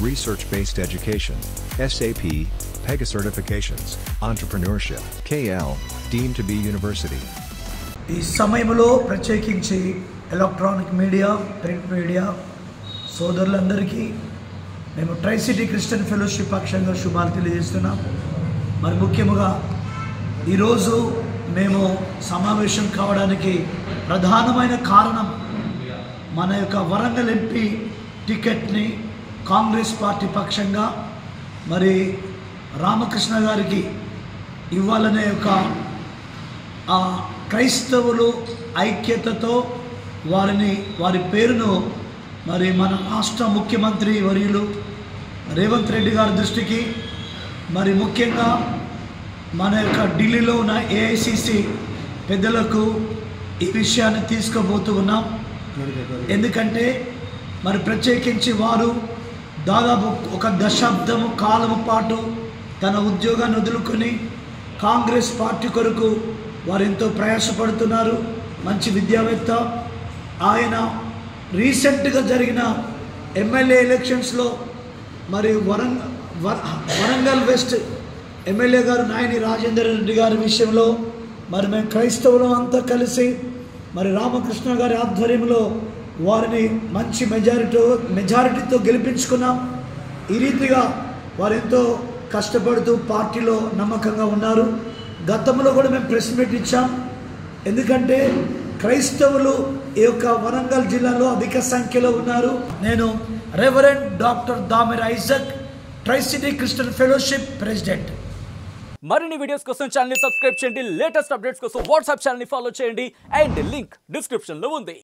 research-based education, SAP, PEGA certifications, entrepreneurship, KL, deemed to be university. ఈ సమయంలో ప్రత్యేకించి electronic media, print media సోదరులందరికీ మేము ట్రై సిటీ క్రిస్టియన్ ఫెలోషిప్ పక్షంగా శుభాలు తెలియజేస్తున్నాం. మరి ముఖ్యంగా ఈరోజు మేము సమావేశం కావడానికి ప్రధానమైన కారణం మన యొక్క వరంగల్ ఎంపీ టికెట్ని కాంగ్రెస్ పార్టీ పక్షంగా మరి రామకృష్ణ గారికి ఇవ్వాలనే యొక్క క్రైస్తవులు ఐక్యతతో వారి పేరును మరి మన రాష్ట్ర ముఖ్యమంత్రి వర్యులు రేవంత్ రెడ్డి గారి దృష్టికి మరి ముఖ్యంగా మన యొక్క ఢిల్లీలో ఉన్న ఏఐసిసి పెద్దలకు ఈ విషయాన్ని తీసుకుపోతూ ఉన్నాం. ఎందుకంటే మరి ప్రత్యేకించి వారు దాదాపు ఒక దశాబ్దము కాలము పాటు తన ఉద్యోగాన్ని వదులుకొని కాంగ్రెస్ పార్టీ కొరకు వారు ఎంతో ప్రయాసపడుతున్నారు. మంచి విద్యావేత్త. ఆయన రీసెంట్గా జరిగిన ఎమ్మెల్యే ఎలక్షన్స్లో మరి వరంగల్ వెస్ట్ ఎమ్మెల్యే గారు నాయని రాజేందర్ రెడ్డి గారి విషయంలో మరి మేము క్రైస్తవులం అంతా కలిసి మరి రామకృష్ణ గారి ఆధ్వర్యంలో వారిని మంచి మెజారిటీతో గెలిపించుకున్నాం. ఈ రీతిగా వారు ఎంతో కష్టపడుతూ పార్టీలో నమ్మకంగా ఉన్నారు. గతంలో కూడా మేము ప్రెస్ మీట్ ఇచ్చాం. ఎందుకంటే క్రైస్తవులు ఈ యొక్క వరంగల్ జిల్లాలో అధిక సంఖ్యలో ఉన్నారు. నేను reverend doctor Damer Isaac, tri city Christian fellowship president. మరిన్ని వీడియోస్ కోసం ఛానల్ ని సబ్స్క్రైబ్ చేయండి. లేటెస్ట్ అప్డేట్స్ కోసం వాట్సాప్ ఛానల్ ని ఫాలో చేయండి. అండ్ లింక్ డిస్క్రిప్షన్ లో ఉంది.